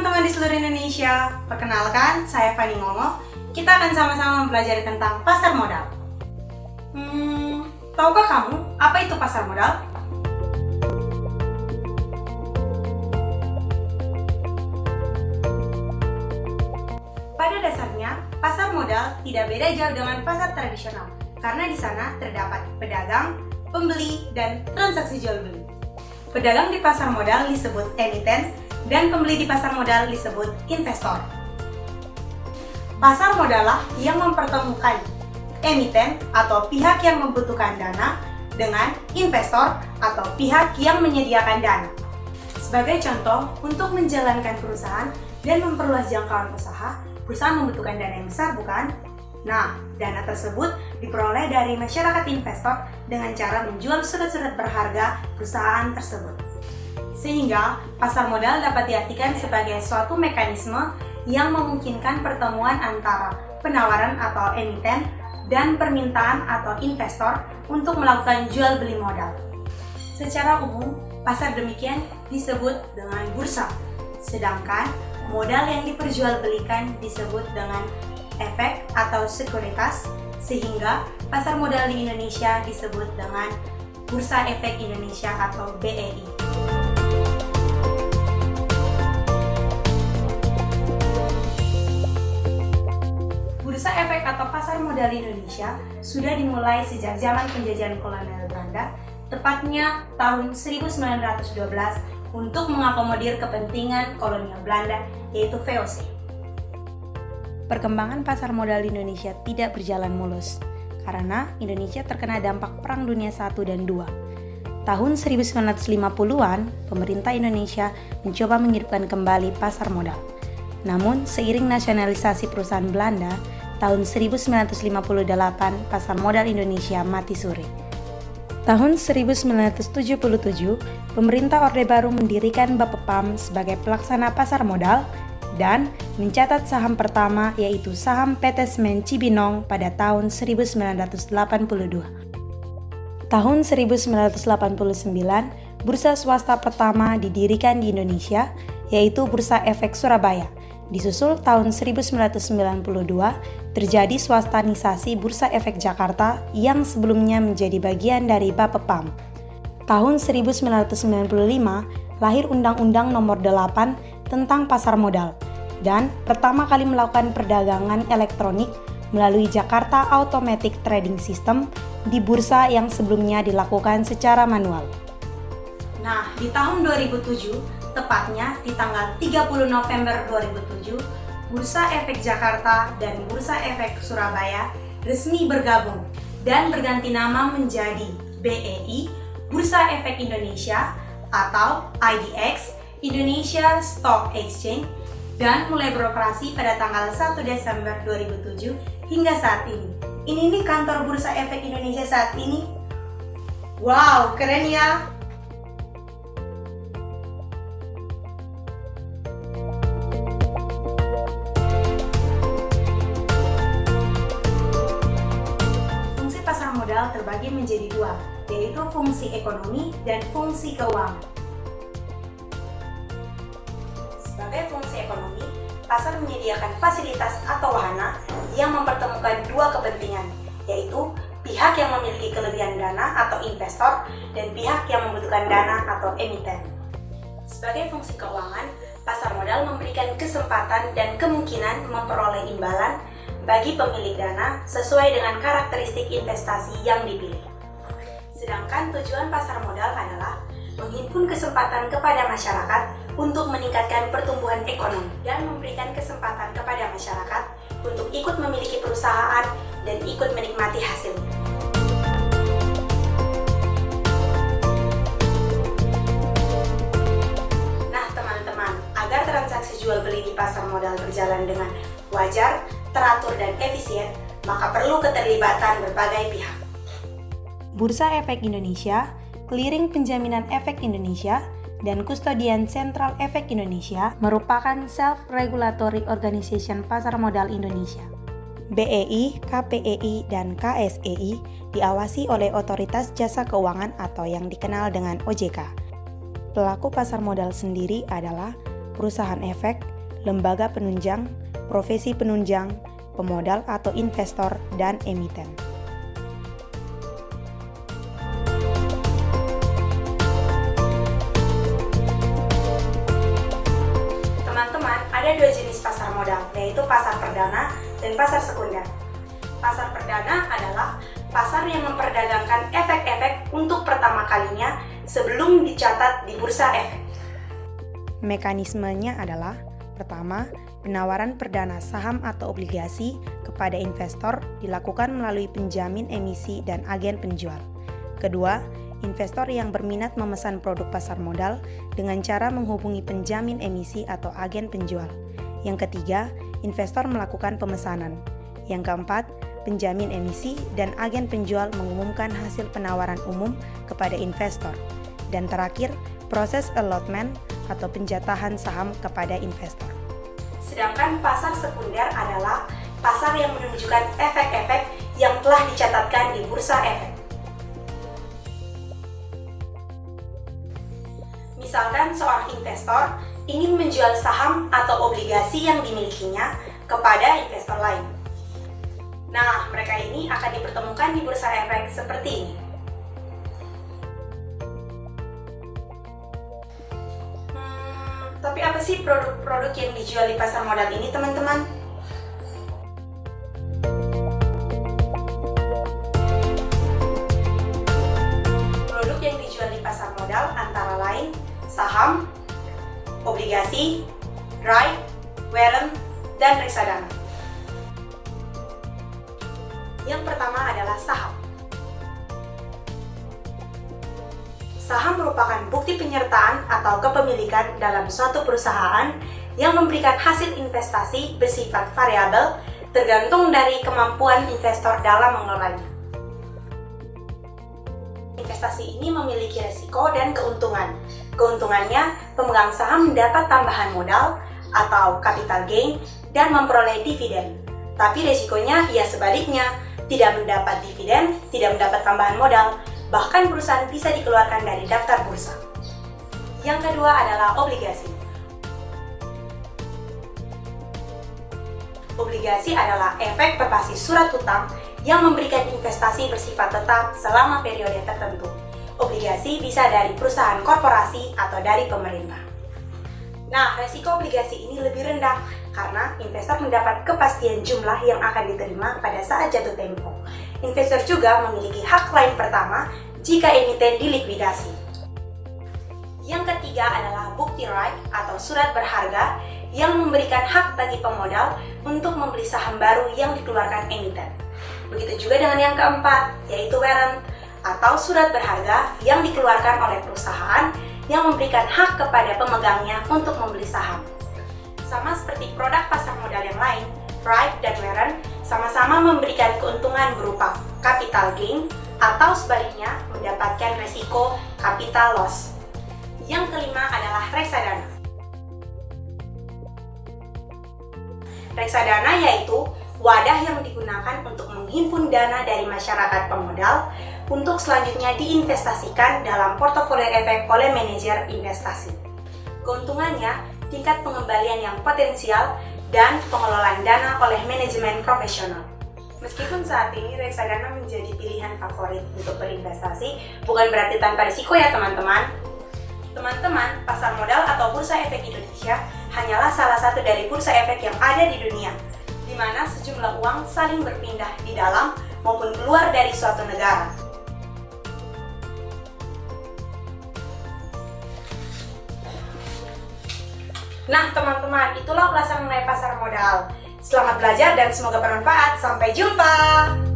teman-teman di seluruh Indonesia, perkenalkan saya Fani Ngomo. Kita akan sama-sama mempelajari tentang pasar modal. Tahukah kamu apa itu pasar modal? Pada dasarnya, pasar modal tidak beda jauh dengan pasar tradisional, karena di sana terdapat pedagang, pembeli, dan transaksi jual beli. Pedagang di pasar modal disebut emiten, dan pembeli di pasar modal disebut investor. Pasar modal lah yang mempertemukan emiten atau pihak yang membutuhkan dana dengan investor atau pihak yang menyediakan dana. Sebagai contoh, untuk menjalankan perusahaan dan memperluas jangkauan usaha, perusahaan membutuhkan dana yang besar, bukan? Nah, dana tersebut diperoleh dari masyarakat investor dengan cara menjual surat-surat berharga perusahaan tersebut. Sehingga, pasar modal dapat diartikan sebagai suatu mekanisme yang memungkinkan pertemuan antara penawaran atau emiten dan permintaan atau investor untuk melakukan jual beli modal. Secara umum, pasar demikian disebut dengan bursa, sedangkan modal yang diperjualbelikan disebut dengan efek atau sekuritas, sehingga pasar modal di Indonesia disebut dengan Bursa Efek Indonesia atau BEI. Bursa efek atau pasar modal di Indonesia sudah dimulai sejak zaman penjajahan kolonial Belanda, tepatnya tahun 1912 untuk mengakomodir kepentingan kolonial Belanda, yaitu VOC. Perkembangan pasar modal di Indonesia tidak berjalan mulus, karena Indonesia terkena dampak Perang Dunia I dan II. Tahun 1950-an, pemerintah Indonesia mencoba menghidupkan kembali pasar modal. Namun, seiring nasionalisasi perusahaan Belanda, tahun 1958 pasar modal Indonesia mati suri. Tahun 1977, pemerintah Orde Baru mendirikan Bapepam sebagai pelaksana pasar modal dan mencatat saham pertama yaitu saham PT Semen Cibinong pada tahun 1982. Tahun 1989, bursa swasta pertama didirikan di Indonesia yaitu Bursa Efek Surabaya. Disusul tahun 1992, terjadi swastanisasi Bursa Efek Jakarta yang sebelumnya menjadi bagian dari Bapepam. Tahun 1995, lahir Undang-Undang Nomor 8 tentang Pasar Modal, dan pertama kali melakukan perdagangan elektronik melalui Jakarta Automatic Trading System di bursa yang sebelumnya dilakukan secara manual. Nah, di tahun 2007, tepatnya di tanggal 30 November 2007, Bursa Efek Jakarta dan Bursa Efek Surabaya resmi bergabung dan berganti nama menjadi BEI, Bursa Efek Indonesia atau IDX, Indonesia Stock Exchange, dan mulai beroperasi pada tanggal 1 Desember 2007 hingga saat ini. Ini nih kantor Bursa Efek Indonesia saat ini. Wow, keren ya! Terbagi menjadi dua, yaitu fungsi ekonomi dan fungsi keuangan. Sebagai fungsi ekonomi, pasar menyediakan fasilitas atau wahana yang mempertemukan dua kepentingan, yaitu pihak yang memiliki kelebihan dana atau investor dan pihak yang membutuhkan dana atau emiten. Sebagai fungsi keuangan, pasar modal memberikan kesempatan dan kemungkinan memperoleh imbalan bagi pemilik dana sesuai dengan karakteristik investasi yang dipilih. Sedangkan tujuan pasar modal adalah menghimpun kesempatan kepada masyarakat untuk meningkatkan pertumbuhan ekonomi dan memberikan kesempatan kepada masyarakat untuk ikut memiliki perusahaan dan ikut menikmati hasilnya. Nah teman-teman, agar transaksi jual beli di pasar modal berjalan dengan wajar, teratur dan efisien, maka perlu keterlibatan berbagai pihak. Bursa Efek Indonesia, Clearing Penjaminan Efek Indonesia, dan Kustodian Sentral Efek Indonesia merupakan self-regulatory organization pasar modal Indonesia. BEI, KPEI, dan KSEI diawasi oleh Otoritas Jasa Keuangan atau yang dikenal dengan OJK. Pelaku pasar modal sendiri adalah perusahaan efek, lembaga penunjang, profesi penunjang, pemodal atau investor, dan emiten. Teman-teman, ada dua jenis pasar modal, yaitu pasar perdana dan pasar sekunder. Pasar perdana adalah pasar yang memperdagangkan efek-efek untuk pertama kalinya sebelum dicatat di bursa efek. Mekanismenya adalah: pertama, penawaran perdana saham atau obligasi kepada investor dilakukan melalui penjamin emisi dan agen penjual. Kedua, investor yang berminat memesan produk pasar modal dengan cara menghubungi penjamin emisi atau agen penjual. Yang ketiga, investor melakukan pemesanan. Yang keempat, penjamin emisi dan agen penjual mengumumkan hasil penawaran umum kepada investor. Dan terakhir, proses allotment atau penjatahan saham kepada investor. Sedangkan pasar sekunder adalah pasar yang menunjukkan efek-efek yang telah dicatatkan di bursa efek. Misalkan seorang investor ingin menjual saham atau obligasi yang dimilikinya kepada investor lain. Nah, mereka ini akan dipertemukan di bursa efek seperti ini. Tapi apa sih produk-produk yang dijual di pasar modal ini, teman-teman? Produk yang dijual di pasar modal antara lain saham, obligasi, right, warrant, dan reksadana. Yang pertama adalah saham. Saham merupakan bukti penyertaan atau kepemilikan dalam suatu perusahaan yang memberikan hasil investasi bersifat variabel tergantung dari kemampuan investor dalam mengelolanya. Investasi ini memiliki risiko dan keuntungan. Keuntungannya, pemegang saham mendapat tambahan modal atau capital gain dan memperoleh dividen. Tapi risikonya ya sebaliknya, tidak mendapat dividen, tidak mendapat tambahan modal, bahkan perusahaan bisa dikeluarkan dari daftar bursa. Yang kedua adalah obligasi. Obligasi adalah efek berbasis surat utang yang memberikan investasi bersifat tetap selama periode tertentu. Obligasi bisa dari perusahaan korporasi atau dari pemerintah. Nah, resiko obligasi ini lebih rendah karena investor mendapat kepastian jumlah yang akan diterima pada saat jatuh tempo. Investor juga memiliki hak klaim pertama jika emiten dilikuidasi. Yang ketiga adalah bukti right atau surat berharga yang memberikan hak bagi pemodal untuk membeli saham baru yang dikeluarkan emiten. Begitu juga dengan yang keempat, yaitu warrant atau surat berharga yang dikeluarkan oleh perusahaan yang memberikan hak kepada pemegangnya untuk membeli saham. Sama seperti produk pasar modal yang lain, right dan warrant sama-sama memberikan keuntungan berupa capital gain atau sebaliknya mendapatkan resiko capital loss. Yang kelima adalah reksadana. Reksadana yaitu wadah yang digunakan untuk menghimpun dana dari masyarakat pemodal untuk selanjutnya diinvestasikan dalam portofolio efek oleh manajer investasi. Keuntungannya, tingkat pengembalian yang potensial dan pengelolaan dana oleh manajemen profesional. Meskipun saat ini reksadana menjadi pilihan favorit untuk berinvestasi, bukan berarti tanpa risiko ya teman-teman. Teman-teman, pasar modal atau bursa efek Indonesia hanyalah salah satu dari bursa efek yang ada di dunia, di mana sejumlah uang saling berpindah di dalam maupun keluar dari suatu negara. Nah teman-teman, itulah ulasan mengenai pasar modal. Selamat belajar dan semoga bermanfaat. Sampai jumpa!